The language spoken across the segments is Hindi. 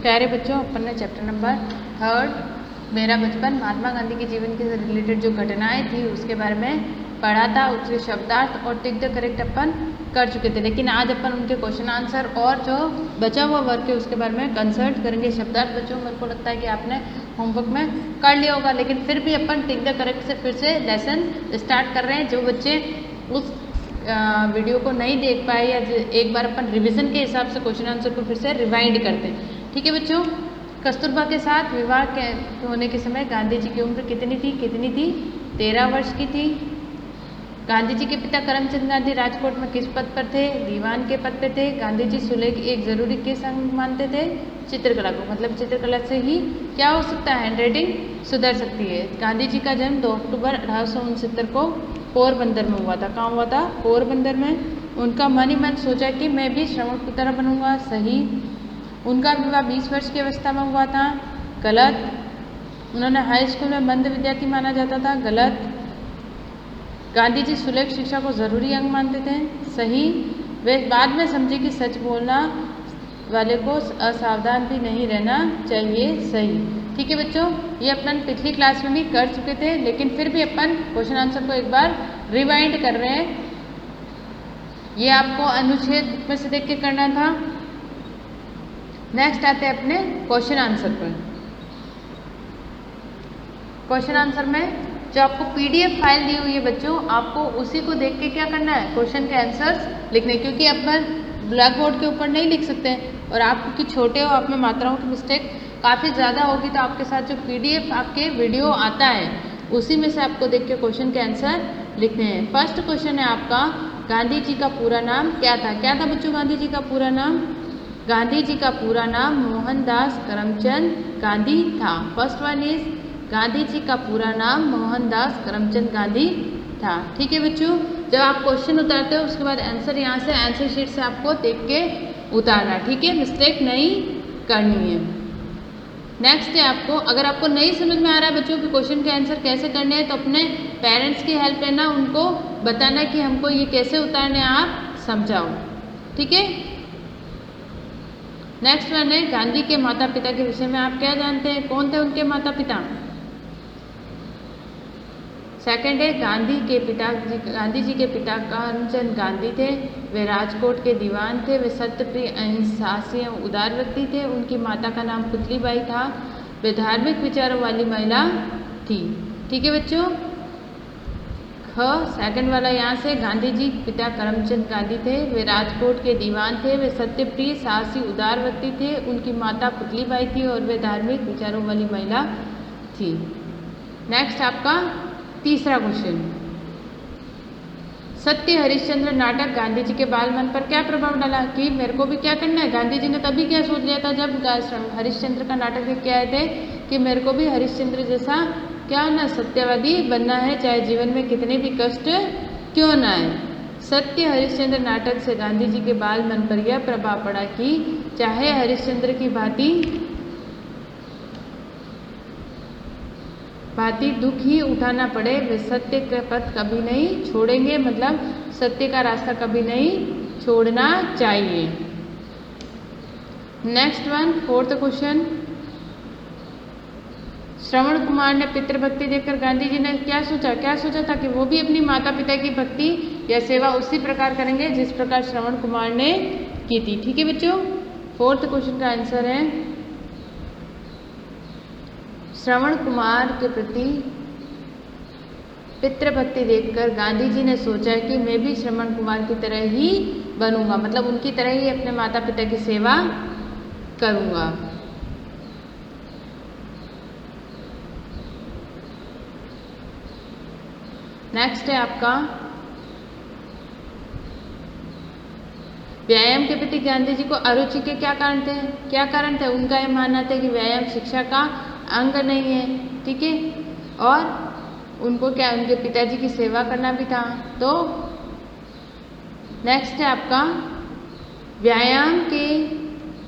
प्यारे बच्चों, अपन ने चैप्टर नंबर 3 मेरा बचपन महात्मा गांधी के जीवन के रिलेटेड जो घटनाएं थी उसके बारे में पढ़ा था। उसके शब्दार्थ और टिक द करेक्ट अपन कर चुके थे, लेकिन आज अपन उनके क्वेश्चन आंसर और जो बचा हुआ वर्क है उसके बारे में कंसल्ट करेंगे। शब्दार्थ बच्चों मेरे को लगता है कि आपने होमवर्क में कर लिया होगा, लेकिन फिर भी अपन टिक द करेक्ट से फिर से लेसन स्टार्ट कर रहे हैं। जो बच्चे उस वीडियो को नहीं देख पाए या एक बार अपन रिवीजन के हिसाब से क्वेश्चन आंसर को फिर से रिवाइंड करते हैं। ठीक है बच्चों, कस्तूरबा के साथ विवाह के होने के समय गांधी जी की उम्र कितनी थी? 13 वर्ष की थी। गांधी जी के पिता करमचंद गांधी राजकोट में किस पद पर थे? दीवान के पद पर थे। गांधी जी सुलेख एक जरूरी किस अंग मानते थे? चित्रकला को। मतलब चित्रकला से ही क्या हो सकता है? हैंडराइटिंग सुधर सकती है। गांधी जी का जन्म 2 अक्टूबर 1869 को पोरबंदर में हुआ था। कहाँ हुआ था? पोरबंदर में। उनका मन ही मन सोचा कि मैं भी श्रवण की तरह बनूंगा। सही। उनका विवाह 20 वर्ष की अवस्था में हुआ था। गलत। उन्होंने हाई स्कूल में मंद विद्यार्थी माना जाता था। गलत। गांधी जी सुलेख शिक्षा को जरूरी अंग मानते थे। सही। वे बाद में समझे कि सच बोलना वाले को असावधान भी नहीं रहना चाहिए। सही। ठीक है बच्चों, ये अपन पिछली क्लास में भी कर चुके थे, लेकिन फिर भी अपन क्वेश्चन आंसर को एक बार रिवाइंड कर रहे हैं। ये आपको अनुच्छेद में से देख के करना था। नेक्स्ट आते हैं अपने क्वेश्चन आंसर पर। क्वेश्चन आंसर में जो आपको पीडीएफ फाइल दी हुई है बच्चों, आपको उसी को देख के क्या करना है? क्वेश्चन के आंसर्स लिखने, क्योंकि अपन ब्लैक बोर्ड के ऊपर नहीं लिख सकते हैं और आप क्योंकि छोटे हो, आप में मात्राओं की मिस्टेक काफ़ी ज़्यादा होगी, तो आपके साथ जो पीडीएफ आपके वीडियो आता है उसी में से आपको देख के क्वेश्चन के आंसर लिखने हैं। फर्स्ट क्वेश्चन है आपका, गांधी जी का पूरा नाम क्या था? क्या था बच्चों गांधी जी का पूरा नाम? गांधी जी का पूरा नाम मोहनदास करमचंद गांधी था। First one is Gandhi ji का पूरा नाम मोहनदास करमचंद गांधी था। ठीक है बच्चों, जब आप क्वेश्चन उतारते हो उसके बाद आंसर यहाँ से आंसर शीट से आपको देख के उतारना। ठीक है, मिस्टेक नहीं करनी है। नेक्स्ट है आपको, अगर आपको नहीं समझ में आ रहा है बच्चों कि क्वेश्चन के आंसर कैसे करने हैं, तो अपने पेरेंट्स की हेल्प लेना, उनको बताना कि हमको ये कैसे उतारने हैं, आप समझाओ। ठीक है। नेक्स्ट वन है, गांधी के माता पिता के विषय में आप क्या जानते हैं? कौन थे उनके माता पिता? सेकंड है, गांधी जी के पिता करमचंद गांधी थे। वे राजकोट के दीवान थे। वे सत्यप्रिय अहिंसासी एवं उदार व्यक्ति थे। उनकी माता का नाम पुतलीबाई था। वे धार्मिक विचारों वाली महिला थी। ठीक है बच्चों। सेकंड वाला यहाँ से, गांधी जी पिता करमचंद गांधी थे। वे राजकोट के दीवान थे। वे सत्यप्रिय साहसी उदार व्यक्ति थे। उनकी माता पुतलीबाई थी और वे धार्मिक विचारों वाली महिला थी। नेक्स्ट आपका तीसरा क्वेश्चन, सत्य हरिश्चंद्र नाटक गांधी जी के बाल मन पर क्या प्रभाव डाला? कि मेरे को भी क्या करना है? गांधी जी ने तभी क्या सोच लिया था जब हरिश्चंद्र का नाटक देख के आए थे कि मेरे को भी हरिश्चंद्र जैसा क्या ना सत्यवादी बनना है, चाहे जीवन में कितने भी कष्ट क्यों ना आए। सत्य हरिश्चंद्र नाटक से गांधी जी के बाल मन पर यह प्रभाव पड़ा कि चाहे हरिश्चंद्र की भांति दुख ही उठाना पड़े, वे सत्य का पथ कभी नहीं छोड़ेंगे। मतलब सत्य का रास्ता कभी नहीं छोड़ना चाहिए। Next one, fourth question, Shravan Kumar ने पितृभक्ति देखकर गांधी जी ने क्या सोचा था कि वो भी अपनी माता पिता की भक्ति या सेवा उसी प्रकार करेंगे जिस प्रकार श्रवण कुमार ने की थी। ठीक है बच्चों, फोर्थ क्वेश्चन का आंसर है, श्रवण कुमार के प्रति पितृभक्ति देखकर गांधी जी ने सोचा कि मैं भी श्रवण कुमार की तरह ही बनूंगा, मतलब उनकी तरह ही अपने माता पिता की सेवा करूंगा। नेक्स्ट है आपका, व्यायाम के प्रति गांधी जी को अरुचि के क्या कारण थे? उनका यह मानना था कि व्यायाम शिक्षा का अंग नहीं है। ठीक है, और उनको क्या, उनके पिताजी की सेवा करना भी था। तो नेक्स्ट है आपका, व्यायाम के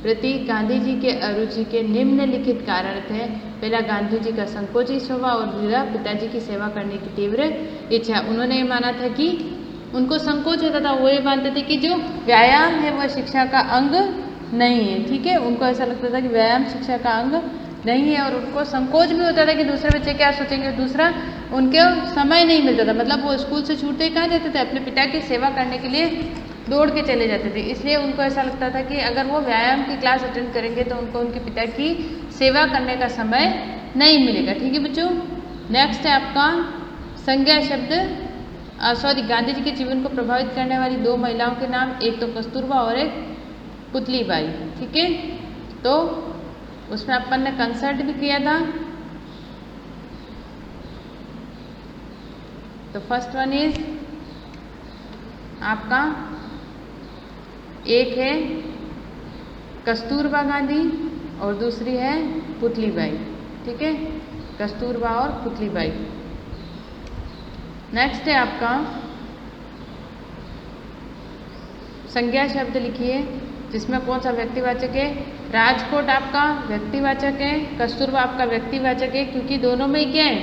प्रति गांधी जी के अरुचि के निम्नलिखित कारण थे। पहला, गांधी जी का संकोची स्वभाव और दूसरा, पिताजी की सेवा करने की तीव्र इच्छा। उन्होंने ये माना था कि उनको संकोच होता था, वो ये मानते थे कि जो व्यायाम है वह शिक्षा का अंग नहीं है। ठीक है, उनको ऐसा लगता था कि व्यायाम शिक्षा का अंग नहीं है और उनको संकोच भी होता था कि दूसरे बच्चे क्या सोचेंगे। दूसरा, उनको समय नहीं मिलता था, मतलब वो स्कूल से छूटते ही कहाँ जाते थे, अपने पिता की सेवा करने के लिए दौड़ के चले जाते थे। इसलिए उनको ऐसा लगता था कि अगर वो व्यायाम की क्लास अटेंड करेंगे तो उनको उनके पिता की सेवा करने का समय नहीं मिलेगा। ठीक है बच्चों, नेक्स्ट है आपका संज्ञा शब्द। सॉरी, गांधी जी के जीवन को प्रभावित करने वाली दो महिलाओं के नाम, एक तो कस्तूरबा और एक पुतलीबाई। ठीक है, तो उसमें अपन ने कंसल्ट भी किया था। तो फर्स्ट वन इज आपका, एक है कस्तूरबा गांधी और दूसरी है पुतलीबाई। ठीक है, कस्तूरबा और पुतलीबाई। नेक्स्ट है आपका संज्ञा शब्द लिखिए, जिसमें कौन सा व्यक्तिवाचक है। राजकोट आपका व्यक्तिवाचक है, कस्तूरबा आपका व्यक्तिवाचक है, क्योंकि दोनों में क्या है,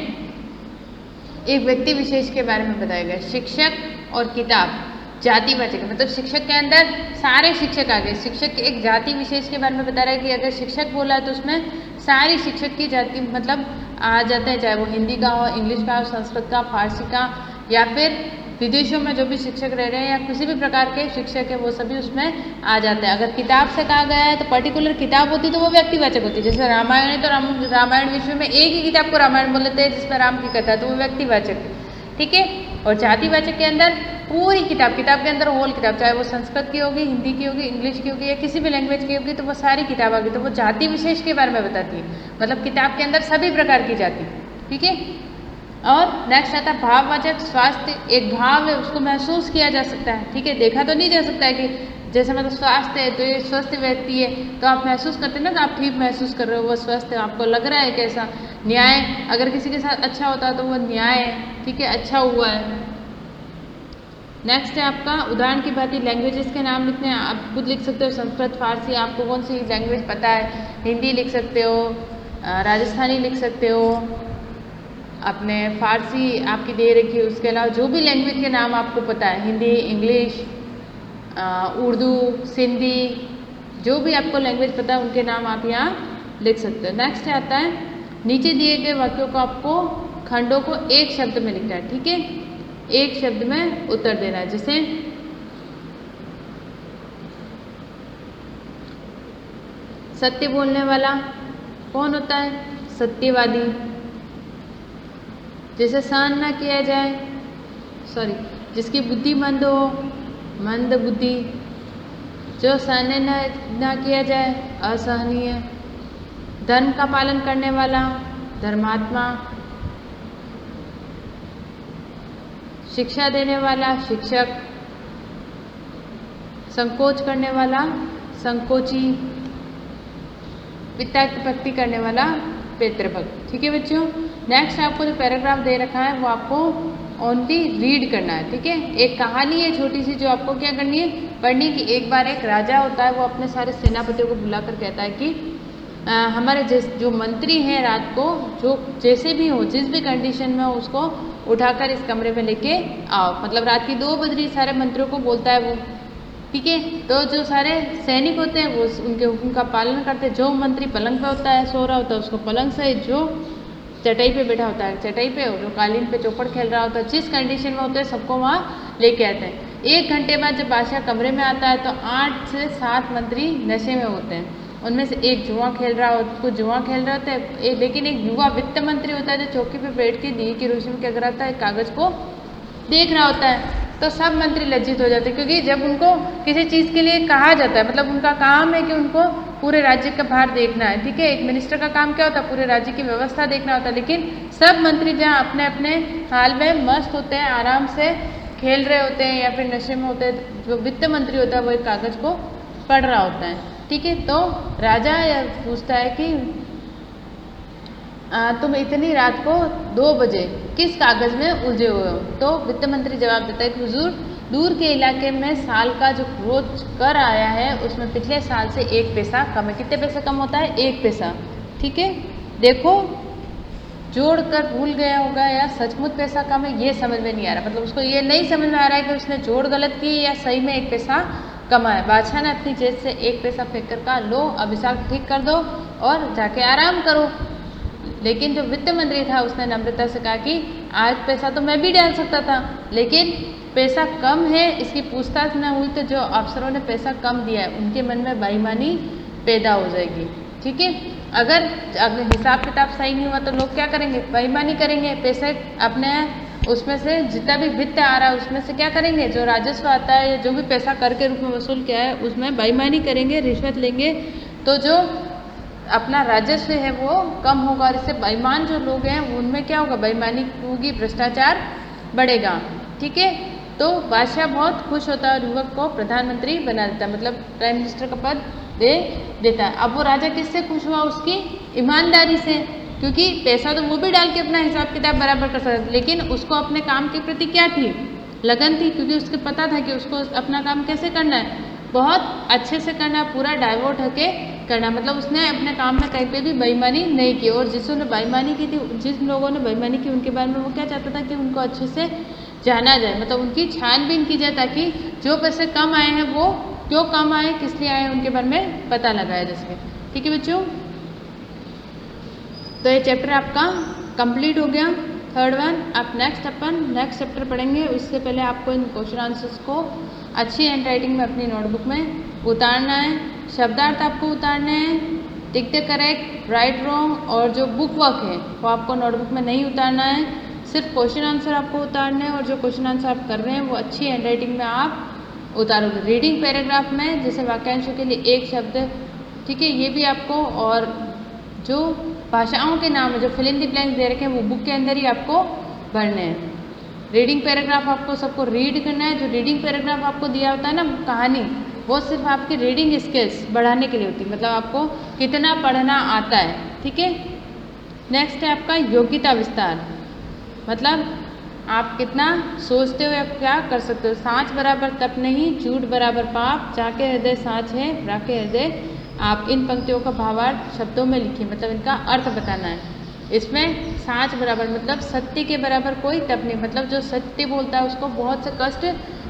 एक व्यक्ति विशेष के बारे में बताया गया। शिक्षक और किताब जातिवाचक है, मतलब शिक्षक के अंदर सारे शिक्षक आ गए। शिक्षक एक जाति विशेष के बारे में बता रहा है कि अगर शिक्षक बोला है तो उसमें सारी शिक्षक की जाति मतलब आ जाते हैं, चाहे वो हिंदी का हो, इंग्लिश का हो, संस्कृत का, फारसी का, या फिर विदेशों में जो भी शिक्षक रह रहे हैं या किसी भी प्रकार के शिक्षक है वो सभी उसमें आ जाते हैं। अगर किताब से कहा गया है तो पर्टिकुलर किताब होती तो वो व्यक्तिवाचक होती है। जैसे रामायण है तो रामायण विश्व में एक ही किताब को रामायण बोल लेते हैं जिसमें राम की कथा, तो वो व्यक्तिवाचक है। ठीक है, और जातिवाचक के अंदर पूरी किताब के अंदर होल किताब, चाहे वो संस्कृत की होगी, हिंदी की होगी, इंग्लिश की होगी या किसी भी लैंग्वेज की होगी, तो वो सारी किताब आ गई, तो वो जाति विशेष के बारे में बताती है, मतलब किताब के अंदर सभी प्रकार की जाति। ठीक है, और नेक्स्ट आता है भाववाचक। स्वास्थ्य एक भाव है, उसको महसूस किया जा सकता है। ठीक है, देखा तो नहीं जा सकता है कि जैसे मतलब स्वास्थ्य है तो ये स्वस्थ व्यक्ति है, तो आप महसूस करते हैं ना कि आप ठीक महसूस कर रहे हो, वो स्वस्थ है, आपको लग रहा है कैसा। न्याय, अगर किसी के साथ अच्छा होता है तो वो न्याय है। ठीक है, अच्छा हुआ है। नेक्स्ट है आपका उदाहरण की भांति लैंग्वेजेस के नाम लिखने हैं। आप खुद लिख सकते हो संस्कृत, फारसी, आपको कौन सी लैंग्वेज पता है, हिंदी लिख सकते हो, राजस्थानी लिख सकते हो, अपने फारसी आपकी दे रखी है, उसके अलावा जो भी लैंग्वेज के नाम आपको पता है, हिंदी, इंग्लिश, उर्दू, सिंधी, जो भी आपको लैंग्वेज पता है उनके नाम आप यहाँ लिख सकते हो। नेक्स्ट आता है नीचे दिए गए वाक्यों को आपको खंडों को एक शब्द में लिखना है। ठीक है, एक शब्द में उत्तर देना है। जैसे सत्य बोलने वाला कौन होता है, सत्यवादी। जैसे सहन ना किया जाए, सॉरी, जिसकी बुद्धि मंद हो, मंद बुद्धि। जो सहन ना किया जाए, असहनीय। धर्म का पालन करने वाला, धर्मात्मा। शिक्षा देने वाला, शिक्षक। संकोच करने वाला, संकोची। पिता की भक्ति करने वाला, पितृभक्त। ठीक है बच्चों, नेक्स्ट आपको जो पैराग्राफ दे रखा है वो आपको ओनली रीड करना है। ठीक है, एक कहानी है छोटी सी जो आपको क्या करनी है, पढ़नी। कि एक बार एक राजा होता है, वो अपने सारे सेनापतियों को बुलाकर कहता है कि हमारे जो मंत्री हैं रात को जो जैसे भी हो, जिस भी कंडीशन में हो, उसको उठाकर इस कमरे में लेके आओ। मतलब रात की 2 बज रही, सारे मंत्रियों को बोलता है वो। ठीक है, तो जो सारे सैनिक होते हैं वो उनके हुक्म का पालन करते हैं। जो मंत्री पलंग पे होता है, सो रहा होता है, उसको पलंग से, जो चटाई पे बैठा होता है चटाई पे, जो कालीन पे चौपड़ खेल रहा होता है, जिस कंडीशन में होते हैं सबको वहाँ लेके आते हैं। 1 घंटे बाद जब बादशाह कमरे में आता है तो 8 से 7 मंत्री नशे में होते हैं। उनमें से एक जुआ खेल रहा हो, कुछ जुआ खेल रहे होते हैं, लेकिन एक युवा वित्त मंत्री होता है जो चौकी पे बैठ के दिए की रोशनी में क्या कर रहा है, कागज को देख रहा होता है। तो सब मंत्री लज्जित हो जाते हैं, क्योंकि जब उनको किसी चीज़ के लिए कहा जाता है, मतलब उनका काम है कि उनको पूरे राज्य का भार देखना है। ठीक है, एक मिनिस्टर का काम क्या होता है, पूरे राज्य की व्यवस्था देखना होता है। लेकिन सब मंत्री जहाँ अपने अपने हाल में मस्त होते हैं, आराम से खेल रहे होते हैं या फिर नशे में होते हैं, जो वित्त मंत्री होता है वो एक कागज को पढ़ रहा होता है। ठीक है, तो राजा पूछता है कि तुम इतनी रात को 2 बजे किस कागज में उलझे हुए हो। तो वित्त मंत्री जवाब देता है कि हुजूर, दूर के इलाके में साल का जो रोज कर आया है उसमें पिछले साल से 1 पैसा कम है। कितने पैसे कम होता है, 1 पैसा। ठीक है, देखो जोड़ कर भूल गया होगा या सचमुच पैसा कम है, ये समझ में नहीं आ रहा। मतलब उसको ये नहीं समझ में आ रहा है कि उसने जोड़ गलत की या सही में 1 पैसा कमाए। बादशाह ने अपनी जेब से एक पैसा फेंक कर कहा, लो अब हिसाब ठीक कर दो और जाके आराम करो। लेकिन जो वित्त मंत्री था उसने नम्रता से कहा कि आज पैसा तो मैं भी डाल सकता था, लेकिन पैसा कम है, इसकी पूछताछ न हुई तो जो अफसरों ने पैसा कम दिया है उनके मन में बेईमानी पैदा हो जाएगी। ठीक है, अगर हिसाब किताब सही नहीं हुआ तो लोग क्या करेंगे, बेईमानी करेंगे। पैसे अपने उसमें से जितना भी वित्त आ रहा है उसमें से क्या करेंगे, जो राजस्व आता है या जो भी पैसा कर के रूप में वसूल किया है उसमें बेईमानी करेंगे, रिश्वत लेंगे, तो जो अपना राजस्व है वो कम होगा और इससे बेईमान जो लोग हैं उनमें क्या होगा, बेईमानी होगी, भ्रष्टाचार बढ़ेगा। ठीक है, तो बादशाह बहुत खुश होता है और युवक को प्रधानमंत्री बना देता है, मतलब प्राइम मिनिस्टर का पद दे देता है। अब वो राजा किससे खुश हुआ, उसकी ईमानदारी से, क्योंकि पैसा तो वो भी डाल के अपना हिसाब किताब बराबर कर सकता, लेकिन उसको अपने काम के प्रति क्या थी, लगन थी, क्योंकि उसको पता था कि उसको अपना काम कैसे करना है, बहुत अच्छे से करना है, पूरा डाइवर्ट होके करना। मतलब उसने अपने काम में कहीं पे भी बेईमानी नहीं की, और जिसने बेईमानी की थी, जिन लोगों ने बेईमानी की उनके बारे में वो क्या चाहता था कि उनको अच्छे से जाना जाए, मतलब उनकी छानबीन की जाए, ताकि जो पैसे कम आए हैं वो क्यों कम आए, किस लिए आए, उनके बारे में पता लगाया जा सके। ठीक है बच्चों, तो ये चैप्टर आपका कंप्लीट हो गया, थर्ड वन। आप नेक्स्ट चैप्टर पढ़ेंगे, उससे पहले आपको इन क्वेश्चन आंसर्स को अच्छी हैंड राइटिंग में अपनी नोटबुक में उतारना है, शब्दार्थ आपको उतारने हैं, tick the correct, right wrong, और जो बुक वर्क है वो आपको नोटबुक में नहीं उतारना है, सिर्फ क्वेश्चन आंसर आपको उतारने हैं, और जो क्वेश्चन आंसर आप कर रहे हैं वो अच्छी हैंड राइटिंग में आप उतारोगे। रीडिंग पैराग्राफ में जैसे वाक्यांशों के लिए एक शब्द, ठीक है, ये भी आपको, और जो भाषाओं के नाम है जो फिल इन द ब्लैंक्स दे रखे हैं वो बुक के अंदर ही आपको भरने हैं। रीडिंग पैराग्राफ आपको सबको रीड करना है। जो रीडिंग पैराग्राफ आपको दिया होता है ना कहानी, वो सिर्फ आपकी रीडिंग स्किल्स बढ़ाने के लिए होती है, मतलब आपको कितना पढ़ना आता है। ठीक है, नेक्स्ट है आपका योग्यता विस्तार, मतलब आप कितना सोचते हो या क्या कर सकते हो। सांच बराबर तप नहीं, झूठ बराबर पाप, जाके हृदय सांच है, राके हृदय आप। इन पंक्तियों का भावार्थ शब्दों में लिखिए, मतलब इनका अर्थ बताना है। इसमें सांच बराबर मतलब सत्य के बराबर कोई तप नहीं, मतलब जो सत्य बोलता है उसको बहुत से कष्ट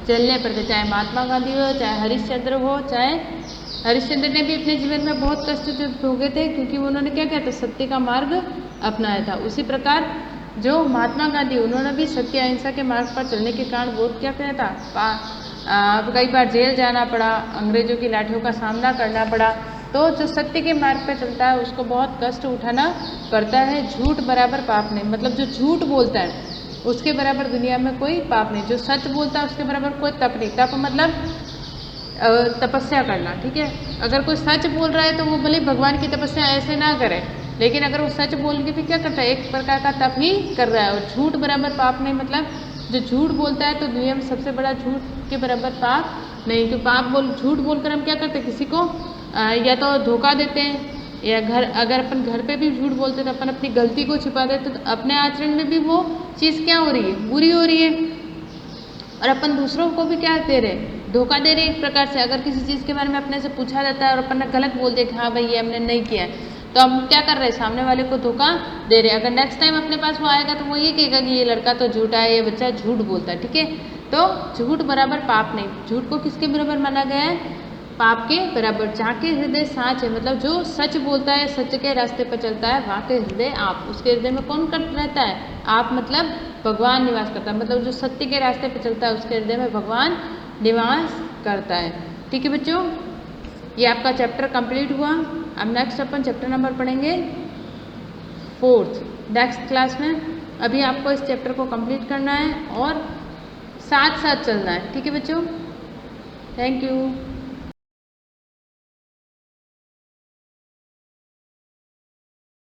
झेलने पड़ते, चाहे महात्मा गांधी हो, चाहे हरिश्चंद्र हो, चाहे हरिश्चंद्र ने भी अपने जीवन में बहुत कष्ट भोगे थे, क्योंकि उन्होंने क्या किया था, सत्य का मार्ग अपनाया था। उसी प्रकार जो महात्मा गांधी, उन्होंने भी सत्य अहिंसा के मार्ग पर चलने के कारण वो क्या किया था, कई बार जेल जाना पड़ा, अंग्रेजों की लाठियों का सामना करना पड़ा। तो जो सत्य के मार्ग पर चलता है उसको बहुत कष्ट उठाना पड़ता है। झूठ बराबर पाप नहीं, मतलब जो झूठ बोलता है उसके बराबर दुनिया में कोई पाप नहीं, जो सच बोलता है उसके बराबर कोई तप नहीं। तप मतलब तपस्या करना। ठीक है, अगर कोई सच बोल रहा है तो वो भले भगवान की तपस्या ऐसे ना करे, लेकिन अगर वो सच बोल के भी क्या करता है, एक प्रकार का तप ही कर रहा है। और झूठ बराबर पाप नहीं, मतलब जो झूठ बोलता है तो दुनिया में सबसे बड़ा झूठ के बराबर पाप नहीं। तो झूठ बोलकर हम क्या करते हैं, किसी को या तो धोखा देते हैं, या अगर अपन घर पे भी झूठ बोलते तो अपन अपनी गलती को छिपा देते, तो अपने आचरण में भी वो चीज़ क्या हो रही है, बुरी हो रही है। और अपन दूसरों को भी क्या दे रहे हैं, धोखा दे रहे हैं एक प्रकार से। अगर किसी चीज़ के बारे में अपने से पूछा जाता है और अपन गलत बोल दे कि हाँ भाई ये हमने नहीं किया है, तो हम क्या कर रहे हैं, सामने वाले को धोखा दे रहे हैं। अगर नेक्स्ट टाइम अपने पास वो आएगा तो वो ये कहेगा कि ये लड़का तो झूठा है, ये बच्चा झूठ बोलता है। ठीक है, तो झूठ बराबर पाप नहीं। झूठ को किसके बराबर माना गया है, पाप के बराबर। जाके हृदय सांच है, मतलब जो सच बोलता है, सच के रास्ते पर चलता है, वहाँ के हृदय आप। उसके हृदय में कौन रहता है, आप, मतलब भगवान निवास करता है। मतलब जो सत्य के रास्ते पर चलता है उसके हृदय में भगवान निवास करता है। ठीक है बच्चों, ये आपका चैप्टर कंप्लीट हुआ। अब नेक्स्ट अपन चैप्टर नंबर पढ़ेंगे 4th नेक्स्ट क्लास में। अभी आपको इस चैप्टर को कंप्लीट करना है और साथ साथ चलना है। ठीक है बच्चों, थैंक यू।